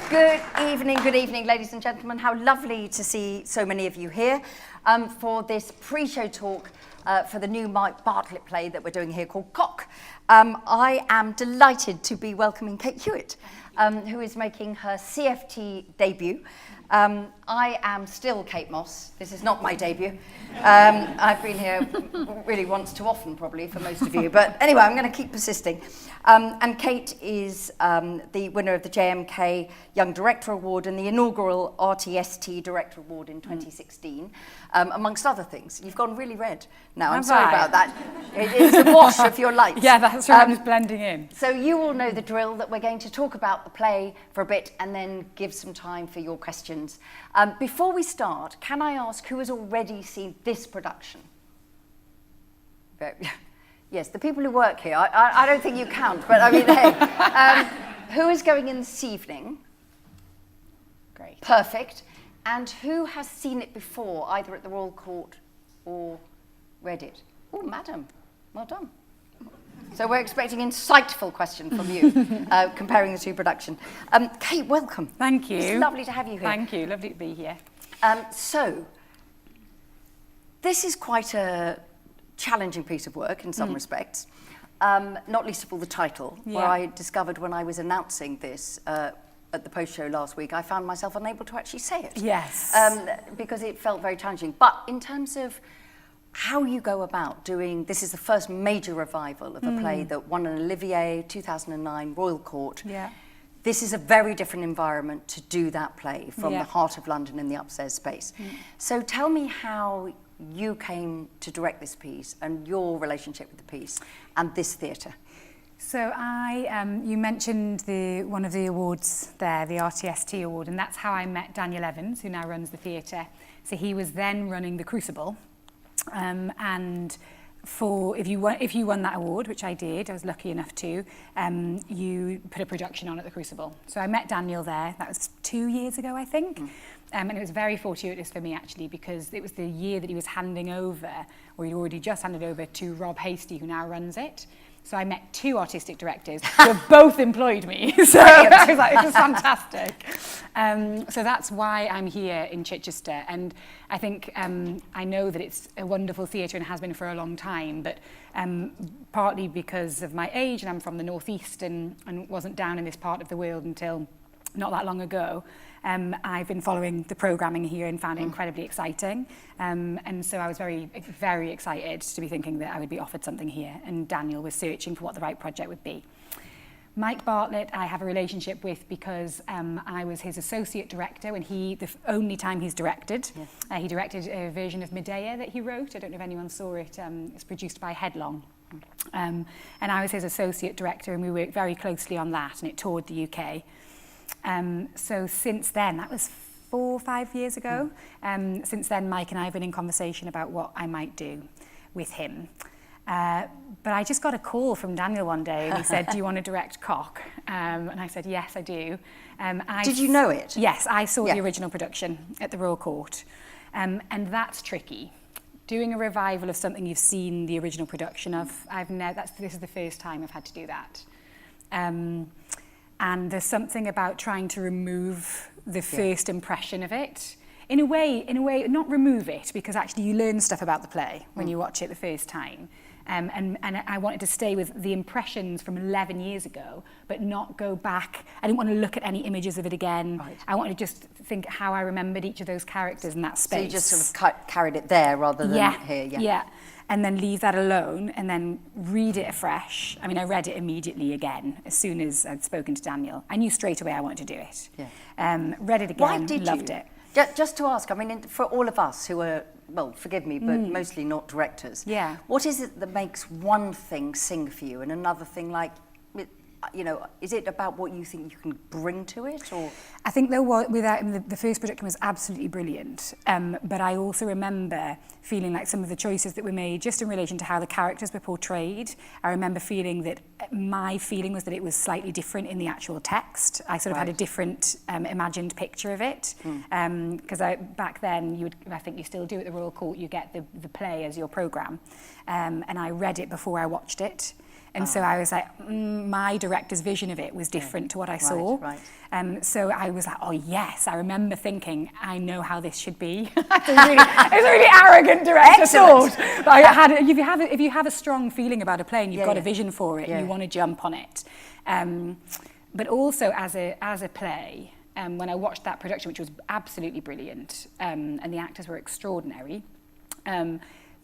Good evening, ladies and gentlemen. How lovely to see so many of you here for this pre-show talk for the new Mike Bartlett play that we're doing here called Cock. I am delighted to be welcoming Kate Hewitt, who is making her CFT debut. I am still Kate Mosse. This is not my debut. I've been here really once too often, probably, for most of you. But anyway, I'm going to keep persisting. And Kate is the winner of the JMK Young Director Award and the inaugural RTST Director Award in 2016, amongst other things. You've gone really red now. I'm sorry about that. It is the wash of your lights. Yeah, that's right. I'm just blending in. So you all know the drill, that we're going to talk about the play for a bit and then give some time for your questions. Before we start, can I ask who has already seen this production? Yes, the people who work here. I don't think you count, but I mean, hey. Who is going in this evening? Great. Perfect. And who has seen it before, either at the Royal Court or read it? Oh, madam, well done. So we're expecting an insightful question from you, comparing the two productions. Kate, welcome. Thank you. It's lovely to have you here. Thank you, lovely to be here. So, this is quite a challenging piece of work in some respects, not least of all the title, where I discovered when I was announcing this at the post-show last week, I found myself unable to actually say it. Yes. Because it felt very challenging. But in terms of how you go about doing, this is the first major revival of a play that won an Olivier, 2009, Royal Court. Yeah. This is a very different environment to do that play from the heart of London in the upstairs space. So tell me how you came to direct this piece and your relationship with the piece and this theatre. So you mentioned one of the awards there, the RTST award, and that's how I met Daniel Evans, who now runs the theatre. So he was then running the Crucible, and if you won that award, which I did, I was lucky enough to, you put a production on at the Crucible. So I met Daniel there. That was 2 years ago, I think. And it was very fortuitous for me, actually, because it was the year that he was handing over, or he'd already just handed over to Rob Hasty, who now runs it. So I met two artistic directors who have both employed me. So I was like, this is fantastic. So that's why I'm here in Chichester. And I think I know that it's a wonderful theatre and has been for a long time, but partly because of my age, and I'm from the northeast and wasn't down in this part of the world until not that long ago, I've been following the programming here and found it incredibly exciting. And so I was very, very excited to be thinking that I would be offered something here. And Daniel was searching for what the right project would be. Mike Bartlett, I have a relationship with because I was his associate director when the only time he's directed. He directed a version of Medea that he wrote. I don't know if anyone saw it. It's produced by Headlong. And I was his associate director, and we worked very closely on that, and it toured the UK. So since then, that was 4 or 5 years ago, since then Mike and I have been in conversation about what I might do with him. But I just got a call from Daniel one day and he said, do you want to direct Cock? And I said, yes, I do. Did you know it? Yes, I saw the original production at the Royal Court. And that's tricky. Doing a revival of something you've seen the original production of, this is the first time I've had to do that. And there's something about trying to remove the first impression of it. In a way, not remove it, because actually you learn stuff about the play when you watch it the first time. And I wanted to stay with the impressions from 11 years ago, but not go back. I didn't want to look at any images of it again. Right. I wanted to just think how I remembered each of those characters in that space. So you just sort of carried it there rather than here. Yeah. And then leave that alone and then read it afresh. I mean, I read it immediately again as soon as I'd spoken to Daniel. I knew straight away I wanted to do it. Read it again, loved it. Just to ask, I mean, for all of us who are, well, forgive me, but mostly not directors, what is it that makes one thing sing for you and another thing like, you know, is it about what you think you can bring to it, or? I think the first production was absolutely brilliant, but I also remember feeling like some of the choices that were made just in relation to how the characters were portrayed. I remember feeling that my feeling was that it was slightly different in the actual text. I sort of had a different imagined picture of it, because back then, I think you still do at the Royal Court, you get the play as your programme, and I read it before I watched it. And so I was like, my director's vision of it was different to what I saw. Right. So I was like, oh yes, I remember thinking, I know how this should be. It's a really arrogant director thought. But I had, if you have a strong feeling about a play and you've got a vision for it, and you want to jump on it. But also as a play, when I watched that production, which was absolutely brilliant, and the actors were extraordinary,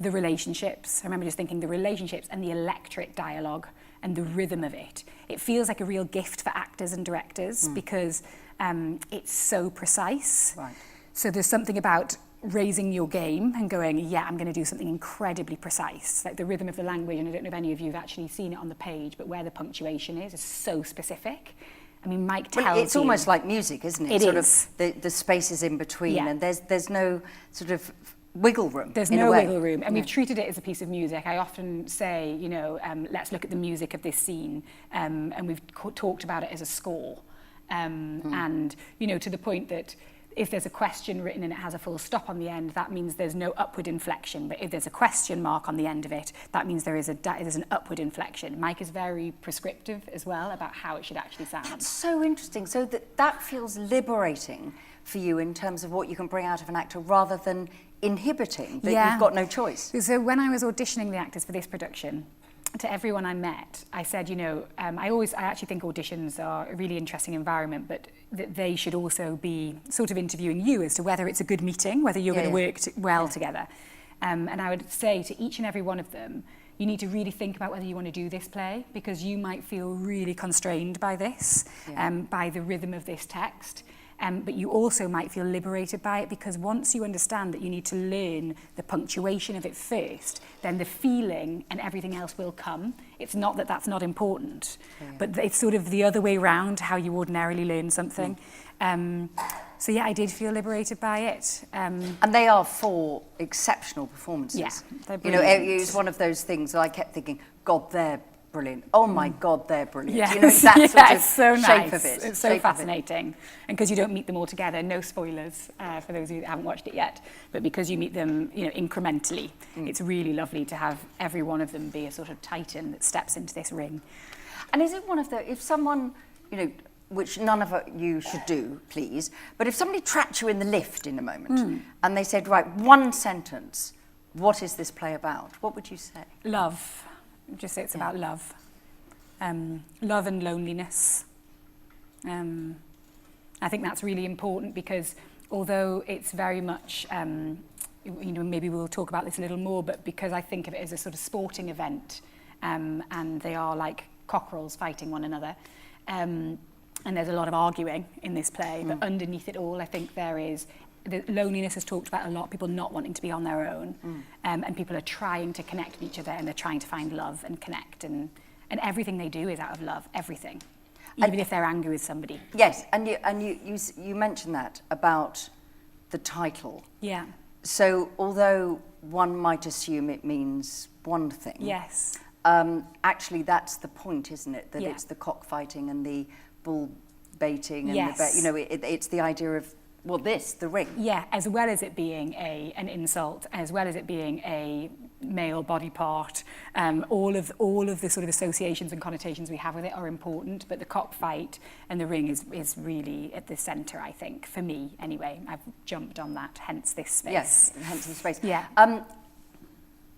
the relationships, I remember just thinking the relationships and the electric dialogue and the rhythm of it. It feels like a real gift for actors and directors because it's so precise. Right. So there's something about raising your game and going, yeah, I'm going to do something incredibly precise. Like the rhythm of the language, and I don't know if any of you have actually seen it on the page, but where the punctuation is so specific. I mean, Mike tells you... It's almost like music, isn't it? It is. The spaces in between, and there's no sort of wiggle room. There's no wiggle room, and we've treated it as a piece of music. I often say, you know, let's look at the music of this scene, and we've talked about it as a score. And, you know, to the point that if there's a question written and it has a full stop on the end, that means there's no upward inflection. But if there's a question mark on the end of it, that means there's an upward inflection. Mike is very prescriptive as well about how it should actually sound. That's so interesting. So that feels liberating for you in terms of what you can bring out of an actor rather than inhibiting, that you've got no choice. So when I was auditioning the actors for this production, to everyone I met, I said, you know, I actually think auditions are a really interesting environment, but that they should also be sort of interviewing you as to whether it's a good meeting, whether you're going to work well together. And I would say to each and every one of them, you need to really think about whether you want to do this play, because you might feel really constrained by this, by the rhythm of this text. But you also might feel liberated by it, because once you understand that you need to learn the punctuation of it first, then the feeling and everything else will come. It's not that that's not important, but it's sort of the other way round to how you ordinarily learn something. So yeah, I did feel liberated by it. And they are 4 exceptional performances. Yeah, they're brilliant. You know, it was one of those things that I kept thinking, God, they're brilliant. Oh my God, they're brilliant. Yes. You know, that sort of so shape nice. of it. It's so fascinating. And because you don't meet them all together, no spoilers for those who haven't watched it yet, but because you meet them, you know, incrementally, it's really lovely to have every one of them be a sort of titan that steps into this ring. And is it one of the, if someone, you know, which none of you should do, please, but if somebody trapped you in the lift in a moment and they said, right, 1 sentence, what is this play about? What would you say? Love. Just say it's about love. Love and loneliness. I think that's really important, because although it's very much, you know, maybe we'll talk about this a little more, but because I think of it as a sort of sporting event, and they are like cockerels fighting one another, and there's a lot of arguing in this play, but underneath it all, I think there is the loneliness is talked about a lot, people not wanting to be on their own, and people are trying to connect with each other, and they're trying to find love and connect, and everything they do is out of love, everything, even if they're angry with somebody. Yes, and you mentioned that about the title. Yeah. So although one might assume it means one thing, yes, actually that's the point, isn't it? That it's the cockfighting and the bull baiting, and you know, it's the idea of, well, the ring. Yeah, as well as it being an insult, as well as it being a male body part, all of the sort of associations and connotations we have with it are important, but the cockfight and the ring is really at the centre, I think, for me anyway. I've jumped on that, hence this space. Yes, hence the space. Yeah.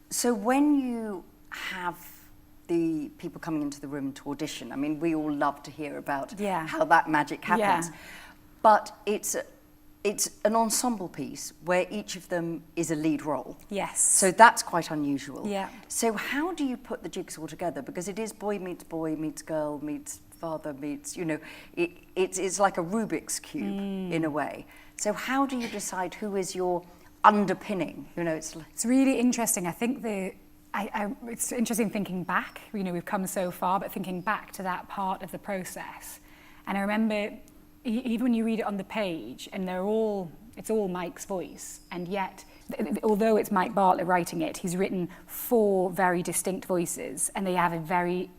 So when you have the people coming into the room to audition, I mean, we all love to hear about how that magic happens, but it's an ensemble piece where each of them is a lead role. Yes. So that's quite unusual. Yeah. So how do you put the jigsaw together? Because it is boy meets girl meets father meets, you know, it's like a Rubik's Cube in a way. So how do you decide who is your underpinning? You know, it's really interesting. I think it's interesting thinking back. You know, we've come so far, but thinking back to that part of the process. And I remember, even when you read it on the page, and it's all Mike's voice, and yet, although it's Mike Bartlett writing it, he's written 4 very distinct voices, and they have a very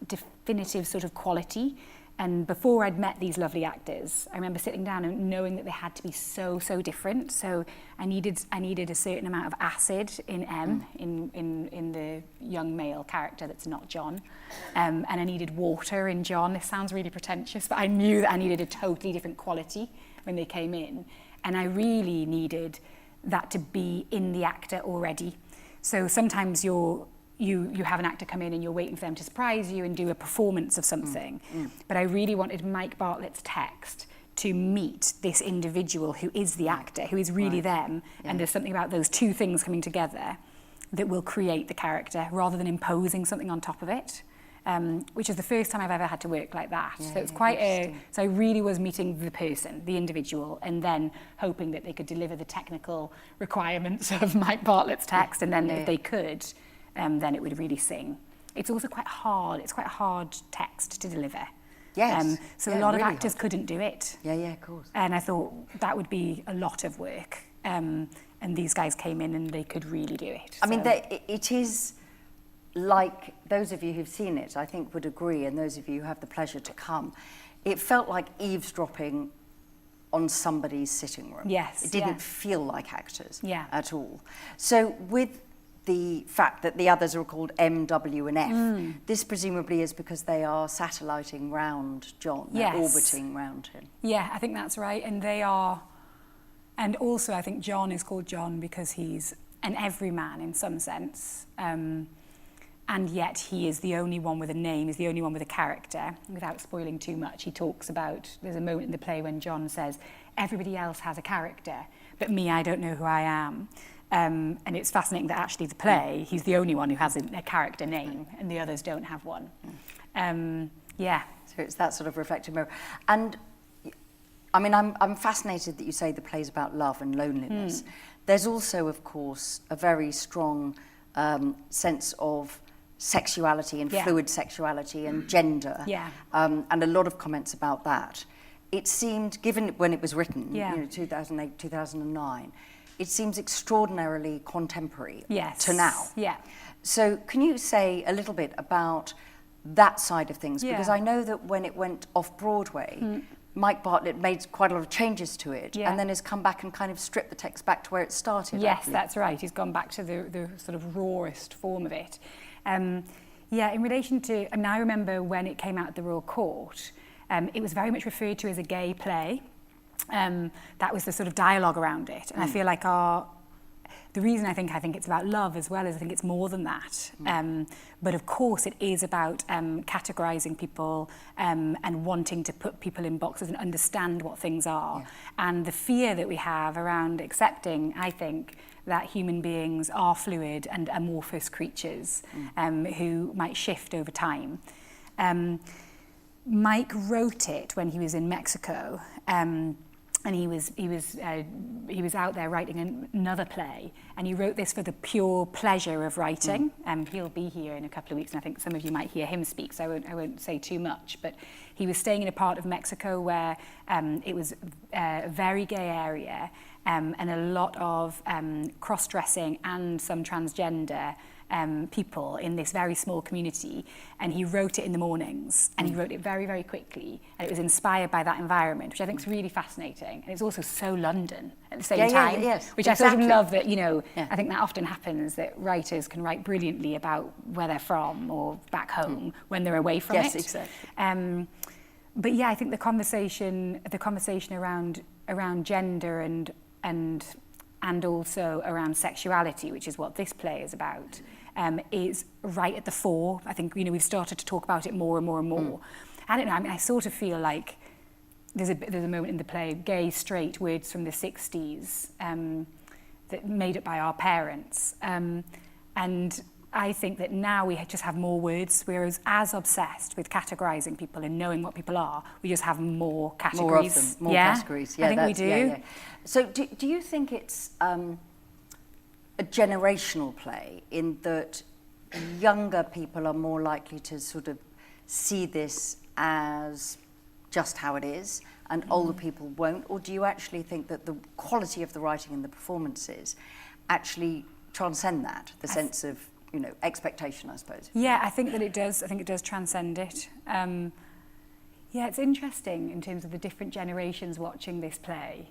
definitive sort of quality. And before I'd met these lovely actors, I remember sitting down and knowing that they had to be so different. So I needed a certain amount of acid in in the young male character that's not John. And I needed water in John. This sounds really pretentious, but I knew that I needed a totally different quality when they came in. And I really needed that to be in the actor already. So sometimes you have an actor come in and you're waiting for them to surprise you and do a performance of something. But I really wanted Mike Bartlett's text to meet this individual who is the actor, who is really them. And there's something about those two things coming together that will create the character rather than imposing something on top of it. Which is the first time I've ever had to work like that. So it's quite so I really was meeting the person, the individual, and then hoping that they could deliver the technical requirements of Mike Bartlett's text, and then if they could, then it would really sing. It's also quite hard. It's quite a hard text to deliver. Yes. So a lot of actors couldn't do it. Yeah, of course. And I thought that would be a lot of work. And these guys came in and they could really do it. I mean, it is... like those of you who've seen it, I think would agree, and those of you who have the pleasure to come, it felt like eavesdropping on somebody's sitting room. Yes. It didn't feel like actors at all. So with the fact that the others are called M, W and F, this presumably is because they are satelliting round John, they're orbiting round him. Yeah, I think that's right, and they are, and also I think John is called John because he's an everyman in some sense. And yet he is the only one with a name, he's the only one with a character. Without spoiling too much, he talks about, there's a moment in the play when John says, everybody else has a character, but me, I don't know who I am. And it's fascinating that actually the play, he's the only one who has a character name, and the others don't have one. So it's that sort of reflective mirror. And I mean, I'm fascinated that you say the play's about love and loneliness. There's also, of course, a very strong sense of sexuality and fluid sexuality and gender, and a lot of comments about that. It seemed, given when it was written, 2008, 2009, it seems extraordinarily contemporary to now. So can you say a little bit about that side of things? Because I know that when it went off Broadway, Mike Bartlett made quite a lot of changes to it and then has come back and kind of stripped the text back to where it started. Yes, that's right. He's gone back to the sort of rawest form of it. In relation to, I mean, I remember when it came out at the Royal Court, it was very much referred to as a gay play. That was the sort of dialogue around it. And I feel like the reason I think it's about love as well is I think it's more than that. But of course it is about categorising people and wanting to put people in boxes and understand what things are. And the fear that we have around accepting, I think, that human beings are fluid and amorphous creatures who might shift over time. Mike wrote it when he was in Mexico. And he was out there writing another play, and he wrote this for the pure pleasure of writing. He'll be here in a couple of weeks, and I think some of you might hear him speak, so I won't say too much. But he was staying in a part of Mexico where it was a very gay area, and a lot of cross-dressing and some transgender people in this very small community, and he wrote it in the mornings, and he wrote it very, very quickly, and it was inspired by that environment, which I think is really fascinating, and it's also so London at the same time, which I sort of love that, I think that often happens, that writers can write brilliantly about where they're from or back home when they're away from it. Yes, exactly. But I think the conversation around gender and also around sexuality, which is what this play is about, is right at the fore. I think, we've started to talk about it more and more and more. I don't know, I mean, I sort of feel like there's a moment in the play, gay, straight, words from the 60s, that made up by our parents. And I think that now we just have more words. We're as obsessed with categorising people and knowing what people are. We just have more categories. More of them, more categories. I think we do. So do you think it's a generational play in that younger people are more likely to sort of see this as just how it is and older people won't? Or do you actually think that the quality of the writing and the performances actually transcend that, the sense of expectation, I suppose? I think that it does. I think it does transcend it. It's interesting in terms of the different generations watching this play.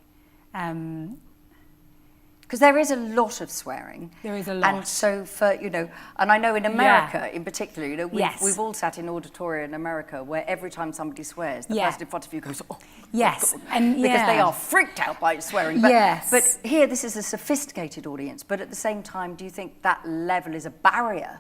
Because there is a lot of swearing. There is a lot. And so for, you know, and I know in America in particular, you know, we've all sat in auditoria in America where every time somebody swears, the person in front of you goes, oh, yes. God, and because they are freaked out by swearing. But, yes. but here, this is a sophisticated audience. But at the same time, do you think that level is a barrier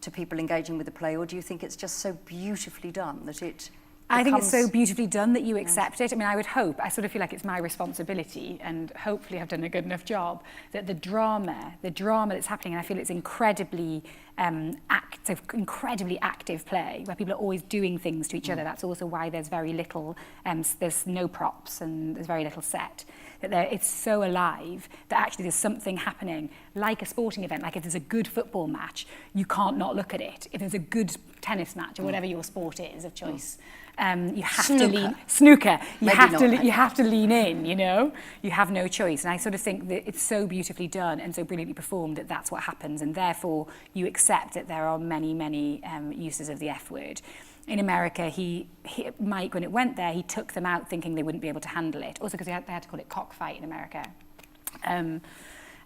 to people engaging with the play, or do you think it's just so beautifully done that it I think it's so beautifully done that you accept it. I mean, I would hope, I sort of feel like it's my responsibility, and hopefully I've done a good enough job, that the drama that's happening, and I feel it's incredibly incredibly active play, where people are always doing things to each other. That's also why there's very little, there's no props and there's very little set. That it's so alive that actually there's something happening, like a sporting event. Like if there's a good football match, you can't not look at it. If there's a good tennis match or whatever your sport is of choice, you have to lean snooker. You have to lean in. You know, you have no choice. And I sort of think that it's so beautifully done and so brilliantly performed that that's what happens, and therefore you accept that there are many uses of the F word. In America, Mike, when it went there, he took them out thinking they wouldn't be able to handle it. Also because they had to call it cockfight in America.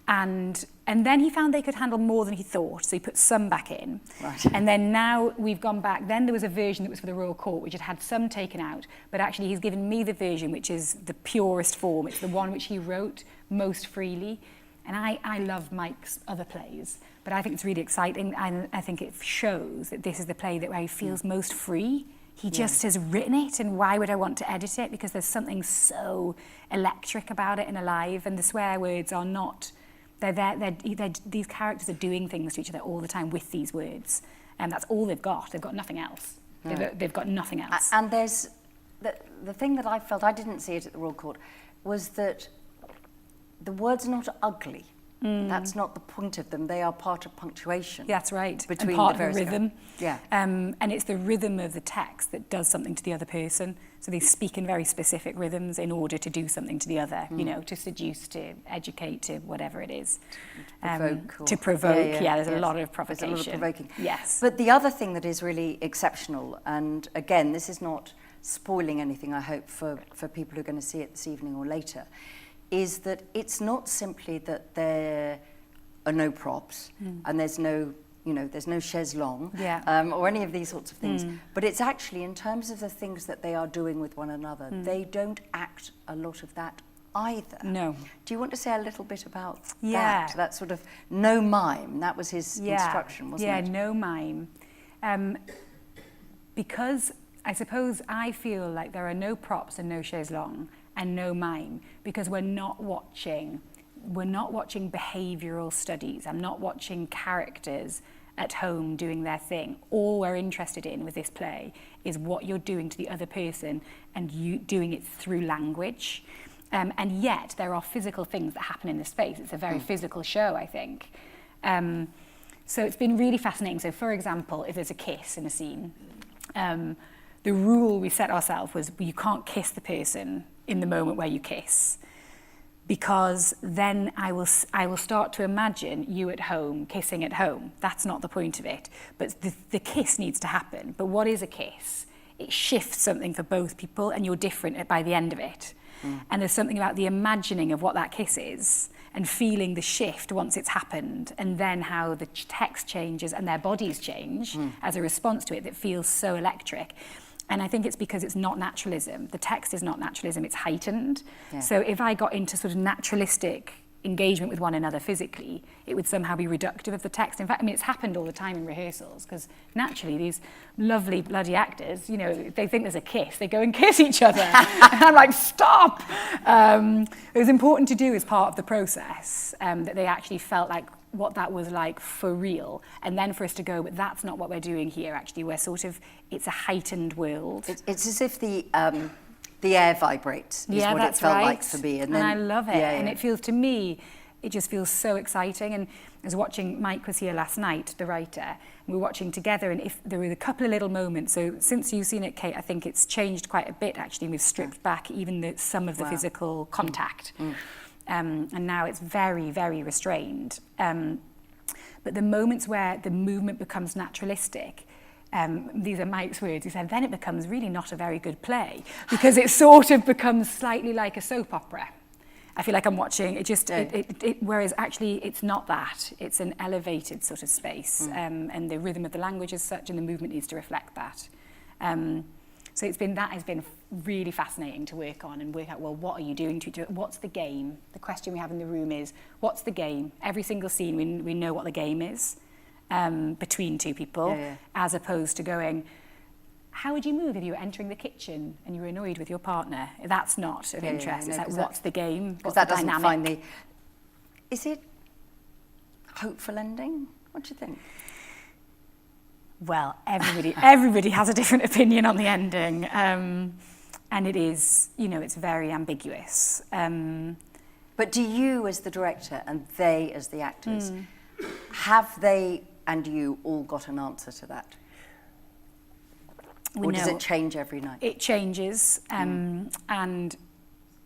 And then he found they could handle more than he thought, so he put some back in. Right. And then now we've gone back. Then there was a version that was for the Royal Court, which had some taken out. But actually, he's given me the version which is the purest form. It's the one which he wrote most freely. And I love Mike's other plays, but I think it's really exciting, and I think it shows that this is the play where he feels most free. He just has written it, and why would I want to edit it? Because there's something so electric about it and alive, and the swear words are not, these characters are doing things to each other all the time with these words, and that's all they've got. They've got nothing else. They've got nothing else. And there's, the thing that I felt, I didn't see it at the Royal Court, was that the words are not ugly. That's not the point of them. They are part of punctuation. That's right. Between and part the of the rhythm. Yeah. And it's the rhythm of the text that does something to the other person. So they speak in very specific rhythms in order to do something to the other, you know, to seduce, to educate, to whatever it is. To provoke. There's a lot of provocation. There's a lot of provoking. Yes. But the other thing that is really exceptional, and again, this is not spoiling anything, I hope, for people who are going to see it this evening or later, is that it's not simply that there are no props and there's no, there's no chaise longue or any of these sorts of things, but it's actually in terms of the things that they are doing with one another, they don't act a lot of that either. No. Do you want to say a little bit about that sort of no mime? That was his instruction, wasn't it? Yeah, no mime. Because I suppose I feel like there are no props and no chaise longue and no mime, because we're not watching behavioural studies. I'm not watching characters at home doing their thing. All we're interested in with this play is what you're doing to the other person, and you doing it through language. And yet there are physical things that happen in the space. It's a very physical show, I think. So it's been really fascinating. So for example, if there's a kiss in a scene, the rule we set ourselves was you can't kiss the person in the moment where you kiss, because then I will start to imagine you at home kissing at home. That's not the point of it, but the kiss needs to happen. But what is a kiss? It shifts something for both people, and you're different by the end of it. And there's something about the imagining of what that kiss is and feeling the shift once it's happened, and then how the text changes and their bodies change as a response to it, that feels so electric. And I think it's because it's not naturalism. The text is not naturalism, it's heightened. Yeah. So if I got into sort of naturalistic engagement with one another physically, it would somehow be reductive of the text. In fact, I mean, it's happened all the time in rehearsals, because naturally these lovely bloody actors, they think there's a kiss, they go and kiss each other. And I'm like, stop! It was important to do as part of the process, that they actually felt like what that was like for real, and then for us to go, but that's not what we're doing here. Actually, we're sort of, it's a heightened world. It's as if the air vibrates, is what it felt like for me. And I love it. And it feels, to me, it just feels so exciting. And I was watching, Mike was here last night, the writer, and we were watching together, and if there were a couple of little moments, so since you've seen it, Kate, I think it's changed quite a bit, actually. We've stripped back even some of the physical contact. And now it's very, very restrained. But the moments where the movement becomes naturalistic, these are Mike's words, he said, then it becomes really not a very good play, because it sort of becomes slightly like a soap opera. I feel like I'm watching, whereas actually it's not that. It's an elevated sort of space, and the rhythm of the language is such, and the movement needs to reflect that. So that has been really fascinating to work on and work out, well, what are you doing to do it? What's the game? The question we have in the room is, what's the game? Every single scene, we know what the game is between two people, as opposed to going, how would you move if you were entering the kitchen and you were annoyed with your partner? That's not of interest. It's like, what's the game? What's that the doesn't dynamic? find the... Is it hopeful ending? What do you think? Well, everybody has a different opinion on the ending, and it is, it's very ambiguous. But do you, as the director, and they, as the actors, have they and you all got an answer to that? Or does it change every night? It changes, and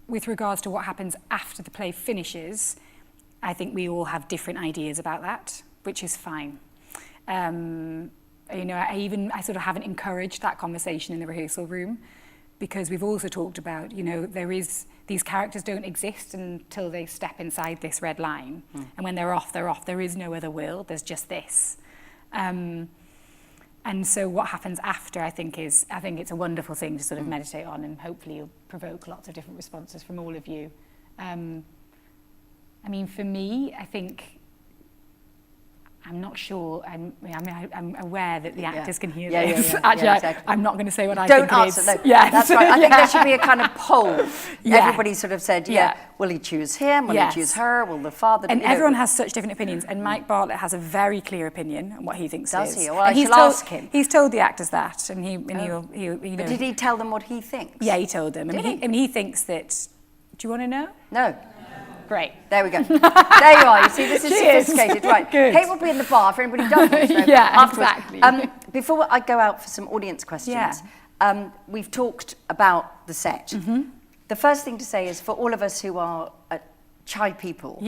with regards to what happens after the play finishes, I think we all have different ideas about that, which is fine. I sort of haven't encouraged that conversation in the rehearsal room, because we've also talked about, these characters don't exist until they step inside this red line. And when they're off, they're off. There is no other world, there's just this. And so what happens after, I think it's a wonderful thing to sort of meditate on, and hopefully you'll provoke lots of different responses from all of you. For me, I think, I'm not sure, I'm aware that the actors can hear this. Actually, exactly. I'm not going to say what I think it is. Don't answer, no. Yes. That's right. I think there should be a kind of poll. Everybody sort of said, will he choose him? Will he choose her? Will the father? And everyone has such different opinions. And Mike Bartlett has a very clear opinion on what he thinks Does it is. he? Well, I shall ask him. He's told the actors that, and he'll But did he tell them what he thinks? Yeah, he told them. And he thinks that. Do you want to know? No. Great. There we go. There you are. You see, this is sophisticated. Right. Good. Kate will be in the bar if anybody does want to know afterwards. Exactly. Before I go out for some audience questions, we've talked about the set. The first thing to say is, for all of us who are shy people,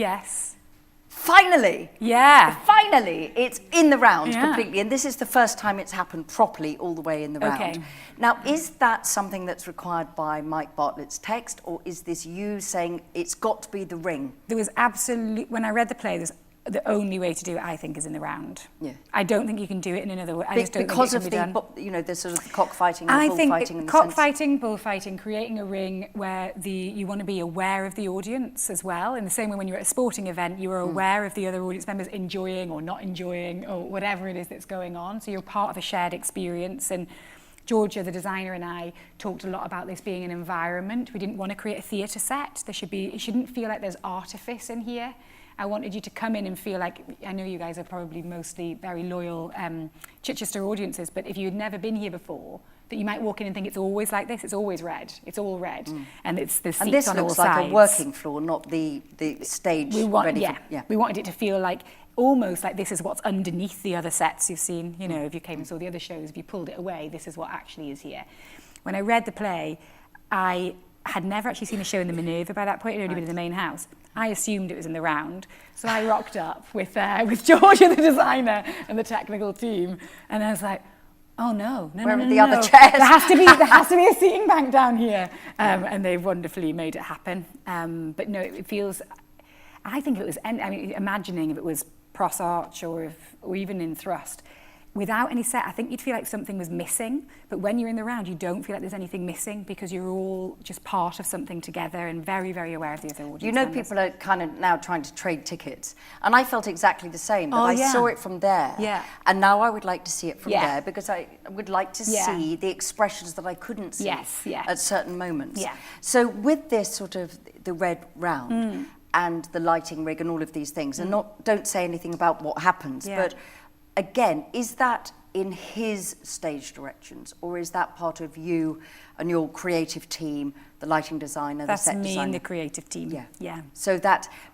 finally, finally, it's in the round completely. And this is the first time it's happened properly all the way in the round. Now, is that something that's required by Mike Bartlett's text, or is this you saying it's got to be the ring? There was when I read the play, the only way to do it, I think, is in the round. I don't think you can do it in another way. I just don't because think it can of the sort of cockfighting and bullfighting. Cockfighting, bullfighting, creating a ring where you want to be aware of the audience as well. In the same way, when you're at a sporting event, you are aware of the other audience members enjoying or not enjoying or whatever it is that's going on. So you're part of a shared experience. And Georgia, the designer, and I talked a lot about this being an environment. We didn't want to create a theatre set. It shouldn't feel like there's artifice in here. I wanted you to come in and feel like, I know you guys are probably mostly very loyal Chichester audiences, but if you had never been here before, that you might walk in and think it's always like this, it's always red, it's all red, and it's the seats on all sides. And this looks like a working floor, not the stage ready for... We wanted it to feel like, almost like this is what's underneath the other sets you've seen. If you came and saw the other shows, if you pulled it away, this is what actually is here. When I read the play, I had never actually seen a show in the Minerva by that point. I'd only been in the main house. I assumed it was in the round, so I rocked up with Georgia, the designer, and the technical team, and I was like, oh no, where are the other chairs? There has to be a seating bank down here, and they've wonderfully made it happen. But no, it feels. I think it was. Imagining if it was Pros Arch or even in Thrust. Without any set, I think you'd feel like something was missing. But when you're in the round, you don't feel like there's anything missing because you're all just part of something together and very, very aware of the other audience. Members. People are kind of now trying to trade tickets. And I felt exactly the same, but I saw it from there. And now I would like to see it from there because I would like to see the expressions that I couldn't see at certain moments. So with this sort of the red round and the lighting rig and all of these things, and don't say anything about what happens, but again, is that in his stage directions, or is that part of you and your creative team, the lighting designer, the set designer? That's me and the creative team. Yeah. So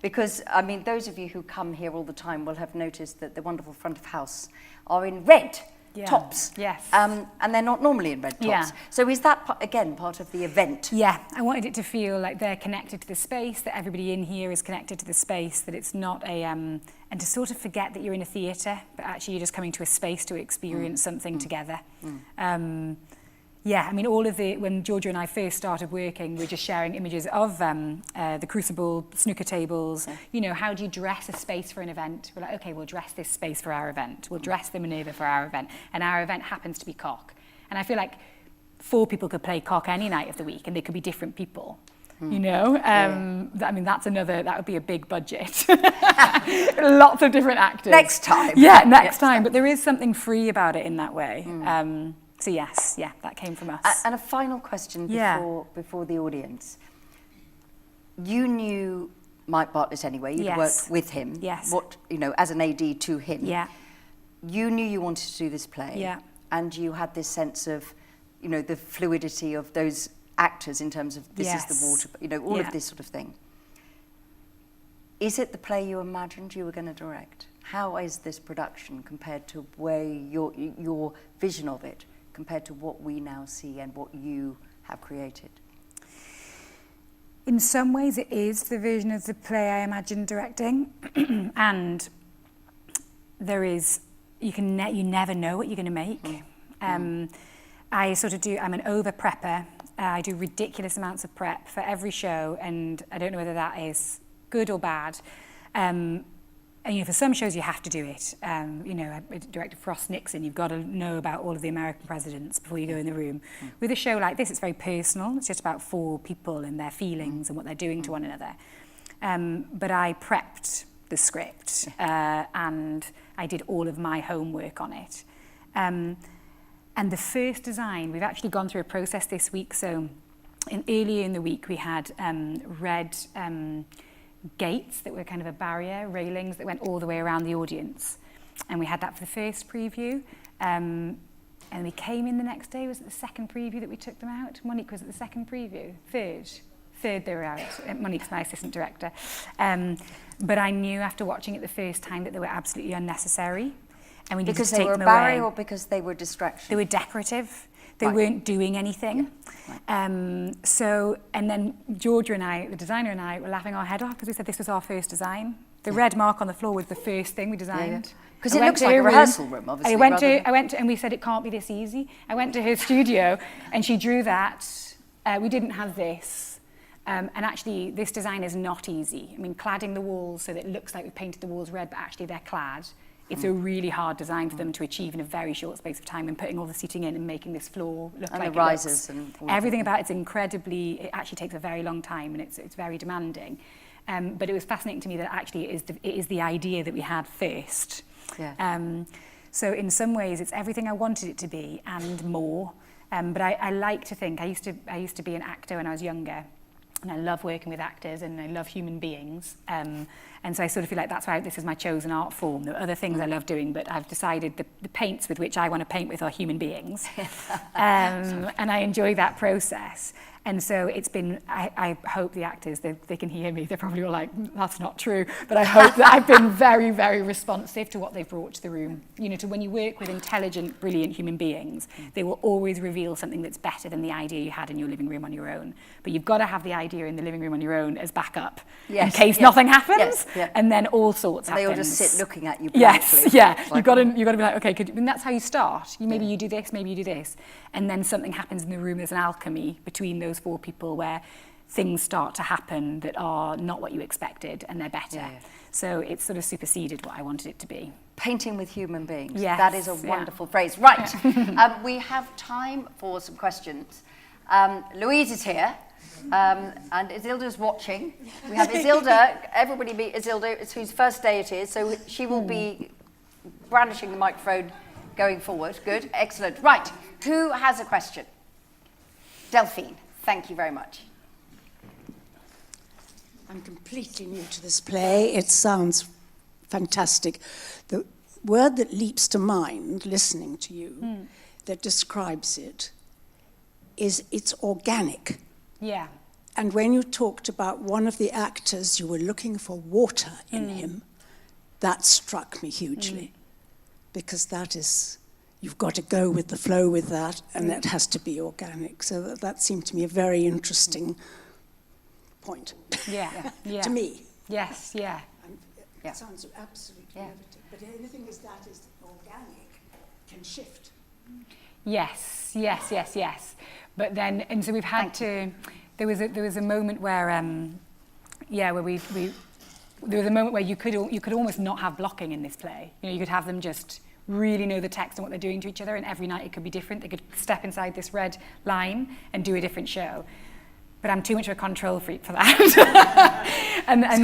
because those of you who come here all the time will have noticed that the wonderful front of house are in red tops. Yes. And they're not normally in red tops. Yeah. So is that, again, part of the event? Yeah, I wanted it to feel like they're connected to the space, that everybody in here is connected to the space, that it's not a... and to sort of forget that you're in a theatre, but actually you're just coming to a space to experience something together. Yeah, I mean, when Georgia and I first started working, we were just sharing images of the crucible, snooker tables. You know, how do you dress a space for an event? We're like, okay, we'll dress this space for our event. We'll dress the Minerva for our event. And our event happens to be cock. And I feel like 4 people could play cock any night of the week, and they could be different people. You know, I mean, that would be a big budget. Lots of different actors. Next time. Yeah, next time. But there is something free about it in that way. So yes, that came from us. And a final question before the audience. You knew Mike Bartlett anyway. You'd worked with him. Yes. As an AD to him. Yeah. You knew you wanted to do this play. Yeah. And you had this sense of, the fluidity of those actors in terms of this is the water, all of this sort of thing. Is it the play you imagined you were going to direct? How is this production compared to where your vision of it, compared to what we now see and what you have created? In some ways it is the version of the play I imagined directing. And there is, you never know what you're going to make. I sort of I'm an over-prepper. I do ridiculous amounts of prep for every show, and I don't know whether that is good or bad. And for some shows you have to do it. I directed Frost Nixon. You've got to know about all of the American presidents before you go in the room. With a show like this, it's very personal. It's just about 4 people and their feelings and what they're doing to one another. But I prepped the script and I did all of my homework on it. And the first design, we've actually gone through a process this week. So earlier in the week, we had red gates that were kind of a barrier, railings that went all the way around the audience. And we had that for the first preview. And we came in the next day. Was it the second preview that we took them out? Monique, was it the second preview? Third they were out. Monique's my assistant director. But I knew after watching it the first time that they were absolutely unnecessary. And we needed to take them away. Because they were a barrier or because they were distraction? They were decorative. They weren't doing anything. And then Georgia and I, the designer and I, were laughing our head off because we said this was our first design. The red mark on the floor was the first thing we designed. Because it looks like a rehearsal room, obviously. I went to, and we said it can't be this easy. I went to her studio and she drew that. We didn't have this. And actually, this design is not easy. I mean, cladding the walls so that it looks like we've painted the walls red, but actually they're clad. It's a really hard design for them to achieve in a very short space of time, and putting all the seating in and making this floor look like the risers and everything about it's incredibly. It actually takes a very long time, and it's very demanding. But it was fascinating to me that actually it is the idea that we had first. So in some ways, it's everything I wanted it to be and more. But I like to think I used to be an actor when I was younger. And I love working with actors and I love human beings. And so I sort of feel like that's why this is my chosen art form. There are other things I love doing, but I've decided the paints with which I want to paint with are human beings. And I enjoy that process. And so it's been, I hope the actors, they can hear me. They're probably all like, that's not true. But I hope that I've been very, very responsive to what they've brought to the room. To when you work with intelligent, brilliant human beings, they will always reveal something that's better than the idea you had in your living room on your own. But you've got to have the idea in the living room on your own as backup in case nothing happens. And then all sorts happen. They all just sit looking at you blankly. You've got to be like, okay, and that's how you start. Maybe you do this, maybe you do this. And then something happens in the room. There's an alchemy between those 4 people where things start to happen that are not what you expected and they're better. So it's sort of superseded what I wanted it to be. Painting with human beings. Yes, that is a wonderful phrase. Right, we have time for some questions. Louise is here. And Isilda's watching. We have Isilda, everybody meet Isilda, it's whose first day it is, so she will be brandishing the microphone going forward. Good, excellent. Right, who has a question? Delphine, thank you very much. I'm completely new to this play. It sounds fantastic. The word that leaps to mind, listening to you, that describes it, is it's organic. Yeah. And when you talked about one of the actors, you were looking for water in him, that struck me hugely. Because that is, you've got to go with the flow with that, and that has to be organic. So that seemed to me a very interesting point. To me. Yes, It sounds absolutely riveting. But anything that is organic can shift. Yes. But then, and so we've had to. There was a moment where, where we there was a moment where you could almost not have blocking in this play. You know, you could have them just really know the text and what they're doing to each other, and every night it could be different. They could step inside this red line and do a different show. But I'm too much of a control freak for that. It's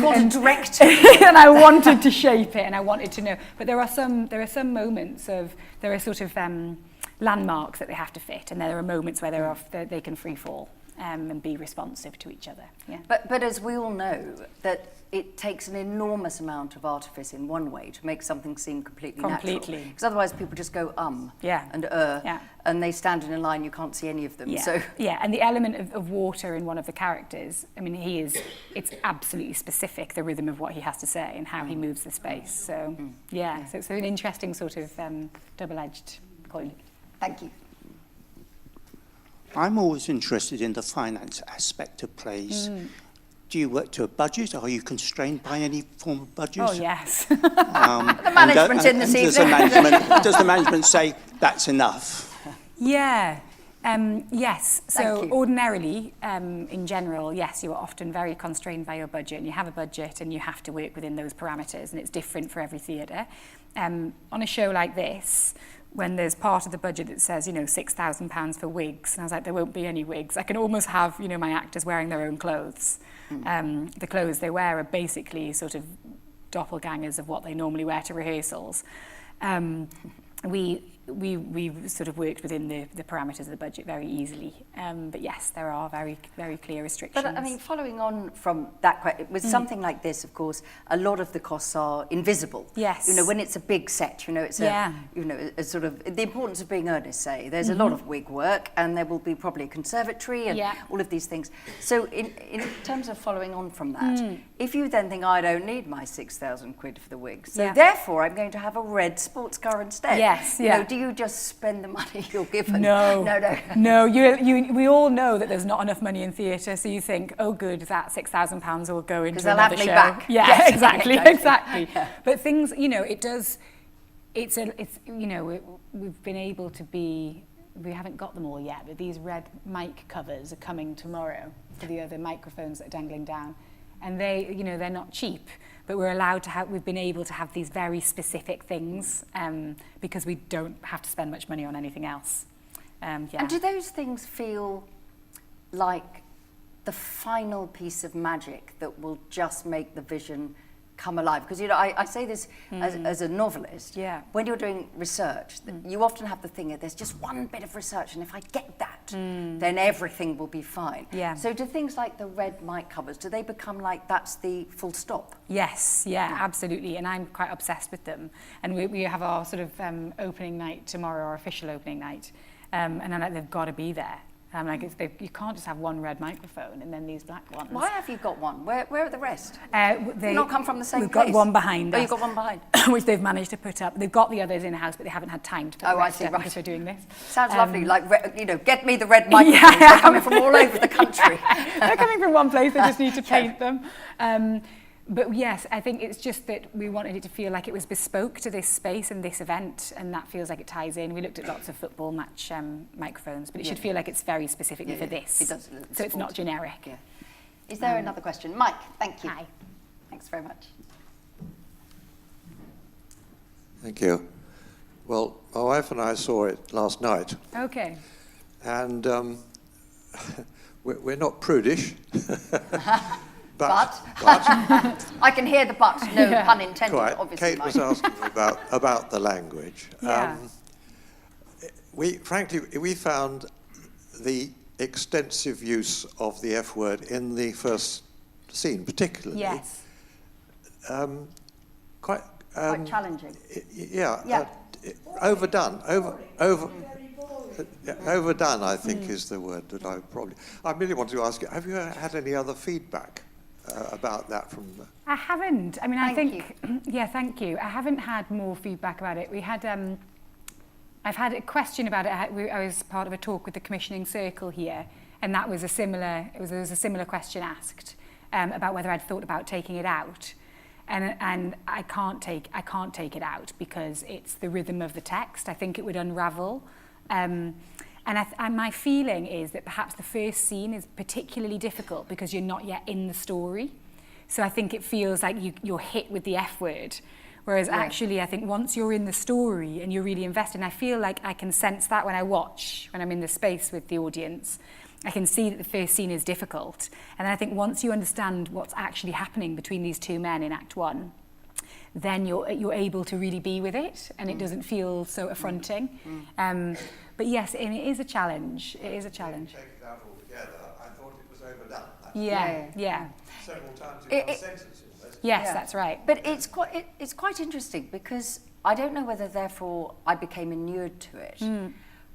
called a director. And I wanted to shape it, and I wanted to know. But there are some moments of, there are sort of landmarks that they have to fit, and there are moments where they can free fall and be responsive to each other. Yeah. But as we all know, that it takes an enormous amount of artifice in one way to make something seem completely natural. Because otherwise people just go and and they stand in a line, you can't see any of them. Yeah. So and the element of water in one of the characters, I mean, it's absolutely specific, the rhythm of what he has to say and how he moves the space. So so it's an interesting sort of double-edged coin. Thank you. I'm always interested in the finance aspect of plays. Do you work to a budget? Are you constrained by any form of budget? Oh, yes. The management's in this evening. Does the management say that's enough? Yeah. Yes. So Thank you. ordinarily, in general, yes, you are often very constrained by your budget, and you have a budget and you have to work within those parameters, and it's different for every theatre. On a show like this, when there's part of the budget that says, £6,000 for wigs, and I was like, there won't be any wigs. I can almost have, my actors wearing their own clothes. The clothes they wear are basically sort of doppelgangers of what they normally wear to rehearsals. We sort of worked within the parameters of the budget very easily. But yes, there are very, very clear restrictions. But I mean, following on from that, with something like this, of course, a lot of the costs are invisible. Yes. When it's a big set, it's a sort of, the importance of being earnest, say. There's a lot of wig work, and there will be probably a conservatory and all of these things. So in terms of following on from that, if you then think, I don't need my 6,000 quid for the wig, so therefore I'm going to have a red sports car instead. Yes, do you just spend the money you're given? No. We all know that there's not enough money in theatre, so you think, oh good, that £6,000 will go into another show. Back. Yeah, yes, exactly. Yeah. But things, we've been able to be, we haven't got them all yet, but these red mic covers are coming tomorrow for the other microphones that are dangling down. And they're not cheap, but we've been able to have these very specific things because we don't have to spend much money on anything else. And do those things feel like the final piece of magic that will just make the vision come alive? Because, I say this as a novelist. Yeah. When you're doing research, you often have the thing that there's just one bit of research, and if I get that, then everything will be fine. Yeah. So do things like the red mic covers, do they become like that's the full stop? Yes, absolutely. And I'm quite obsessed with them. And we have our sort of opening night tomorrow, our official opening night. And I'm like, they've got to be there. I'm like, you can't just have one red microphone and then these black ones. Why have you got one? Where are the rest? They not come from the same We've place? got one behind us. Oh, you've got one behind. Which they've managed to put up. They've got the others in-house, but they haven't had time to put the rest up because we're doing this. Sounds lovely, like, get me the red microphones. They're coming from all over the country. They're coming from one place, they just need to paint them. But yes, I think it's just that we wanted it to feel like it was bespoke to this space and this event, and that feels like it ties in. We looked at lots of football match microphones, but it should feel like it's very specifically for this. It does. So it's not generic. Yeah. Is there another question? Mike, thank you. Hi. Thanks very much. Thank you. Well, my wife and I saw it last night. Okay. And we're not prudish. But I can hear the but, no pun intended, obviously. Kate was asking about the language. Yeah. We found the extensive use of the F word in the first scene, particularly. Yes. Quite challenging. Overdone. Overdone, I think, is the word that I really want to ask you, have you had any other feedback about that from I haven't. I mean, Thank you. I haven't had more feedback about it. We had, I've had a question about it. I was part of a talk with the commissioning circle here, and that was there was a similar question asked about whether I'd thought about taking it out. And I can't take it out because it's the rhythm of the text. I think it would unravel And my feeling is that perhaps the first scene is particularly difficult because you're not yet in the story. So I think it feels like you're hit with the F word. Whereas actually, I think once you're in the story and you're really invested, and I feel like I can sense that when I'm in the space with the audience, I can see that the first scene is difficult. And then I think once you understand what's actually happening between these two men in Act 1, then you're able to really be with it, and it doesn't feel so affronting. But yes, and it is a challenge. It is a challenge. Take it out altogether. I thought it was overdone. Yeah. Several times in one sentence. Yes, that's right. But it's quite interesting because I don't know whether therefore I became inured to it,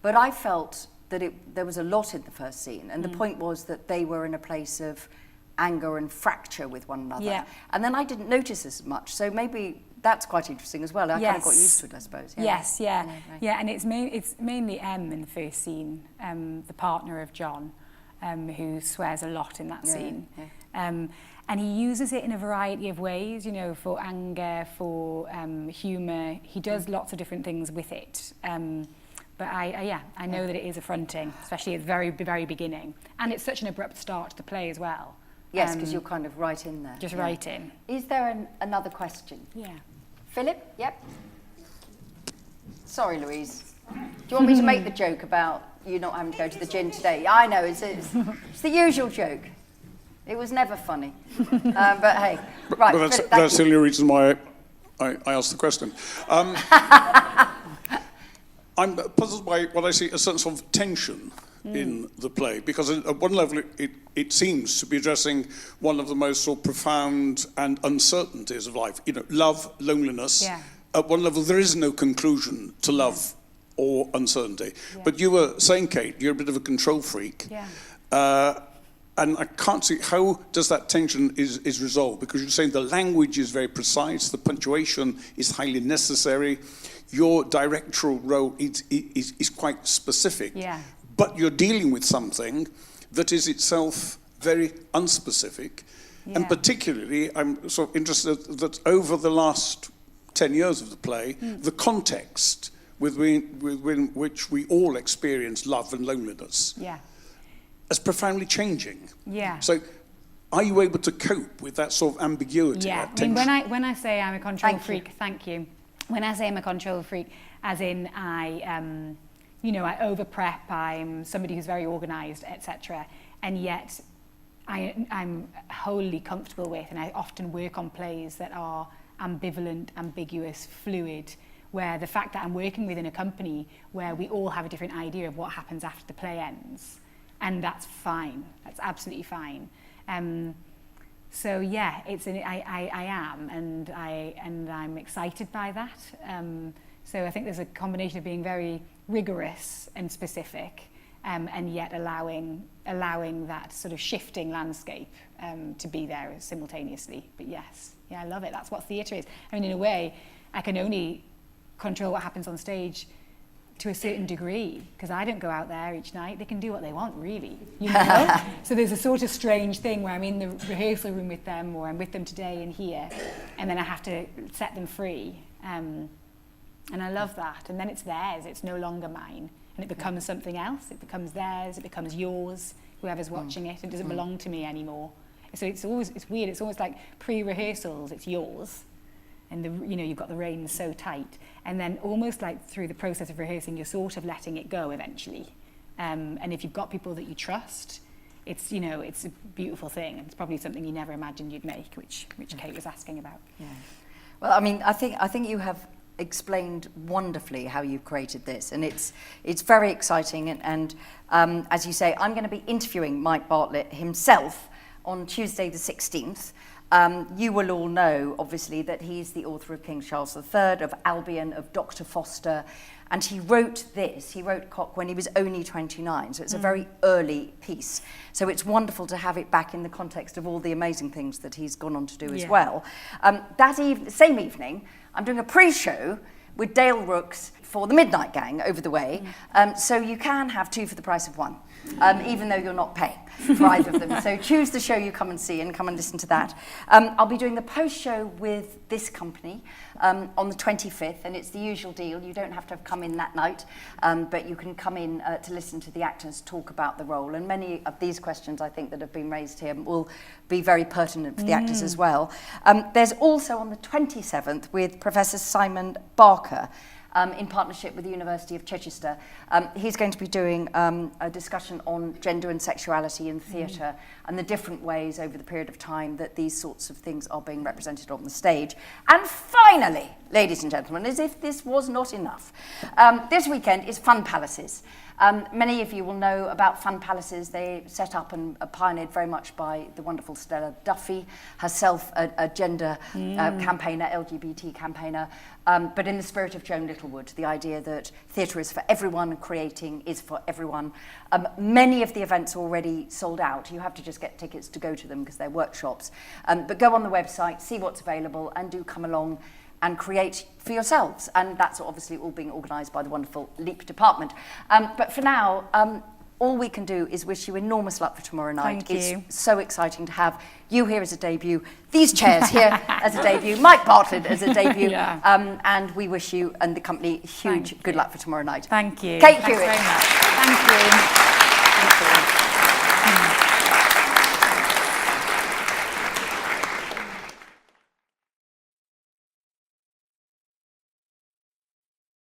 but I felt that there was a lot in the first scene, and the point was that they were in a place of anger and fracture with one another. Yeah. And then I didn't notice as much, so maybe that's quite interesting as well. I kind of got used to it, I suppose. Yeah. Yes, yeah, and it's mainly Em in the first scene, the partner of John, who swears a lot in that scene. And he uses it in a variety of ways, you know, for anger, for humour. He does lots of different things with it. But I know that it is affronting, especially at the very, very beginning. And it's such an abrupt start to the play as well. Yes, because you're kind of right in there. Just right in. Is there another question? Yeah. Philip? Yep. Sorry, Louise. Do you want me to make the joke about you not having to go to the gym today? I know, it's the usual joke. It was never funny. But hey, right. But that's the only reason why I asked the question. I'm puzzled by what I see a sense of tension in the play, because at one level it seems to be addressing one of the most sort of profound and uncertainties of life. You know, love, loneliness. Yeah. At one level there is no conclusion to love or uncertainty. Yeah. But you were saying, Kate, you're a bit of a control freak. Yeah. And I can't see how does that tension is resolved, because you're saying the language is very precise, the punctuation is highly necessary, your directorial role is quite specific, but you're dealing with something that is itself very unspecific, and particularly I'm sort of interested that over the last 10 years of the play, the context within which we all experience love and loneliness. As profoundly changing. Yeah. So, are you able to cope with that sort of ambiguity? Yeah. I mean, when I say I'm a control freak, thank you. When I say I'm a control freak, as in I over prep. I'm somebody who's very organised, etc. And yet, I'm wholly comfortable with, and I often work on plays that are ambivalent, ambiguous, fluid. Where the fact that I'm working within a company where we all have a different idea of what happens after the play ends. And that's fine. That's absolutely fine. So yeah, I am, and I'm excited by that. So I think there's a combination of being very rigorous and specific, and yet allowing that sort of shifting landscape to be there simultaneously. But yes, I love it. That's what theatre is. I mean, in a way, I can only control what happens on stage to a certain degree, because I don't go out there each night. They can do what they want, really. You know? So there's a sort of strange thing where I'm in the rehearsal room with them, or I'm with them today and here, and then I have to set them free. And I love that. And then it's theirs. It's no longer mine. And it becomes something else. It becomes theirs. It becomes yours, whoever's watching it. It doesn't belong to me anymore. So it's weird. It's almost like pre-rehearsals. It's yours. And you've got the reins so tight, and then almost like through the process of rehearsing, you're sort of letting it go eventually. And if you've got people that you trust, it's a beautiful thing. It's probably something you never imagined you'd make, which Kate was asking about. Yeah. Well, I mean, I think you have explained wonderfully how you've created this, and it's very exciting. And as you say, I'm going to be interviewing Mike Bartlett himself on Tuesday the 16th. You will all know, obviously, that he's the author of King Charles III, of Albion, of Dr. Foster, and he wrote Cock when he was only 29, so it's a very early piece. So it's wonderful to have it back in the context of all the amazing things that he's gone on to do as well. Same evening, I'm doing a pre-show with Dale Rooks for the Midnight Gang over the way. So you can have 2 for the price of 1, even though you're not paying for either of them. So choose the show you come and see and come and listen to that. I'll be doing the post-show with this company on the 25th, and it's the usual deal. You don't have to have come in that night, but you can come in to listen to the actors talk about the role. And many of these questions, I think, that have been raised here will be very pertinent for the actors as well. There's also on the 27th with Professor Simon Barker, in partnership with the University of Chichester. He's going to be doing a discussion on gender and sexuality in theatre and the different ways over the period of time that these sorts of things are being represented on the stage. And finally, ladies and gentlemen, as if this was not enough, this weekend is Fun Palaces. Many of you will know about Fun Palaces. They set up and are pioneered very much by the wonderful Stella Duffy, herself a gender campaigner, LGBT campaigner, but in the spirit of Joan Littlewood, the idea that theatre is for everyone, creating is for everyone. Many of the events are already sold out. You have to just get tickets to go to them because they're workshops. But go on the website, see what's available, and do come along and create for yourselves. And that's obviously all being organised by the wonderful LEAP department. But for now, all we can do is wish you enormous luck for tomorrow night. Thank you. It's so exciting to have you here as a debut, these chairs here as a debut, Mike Bartlett as a debut, and we wish you and the company huge good luck for tomorrow night. Thank you. Kate Thanks Hewitt. very much. Thank you.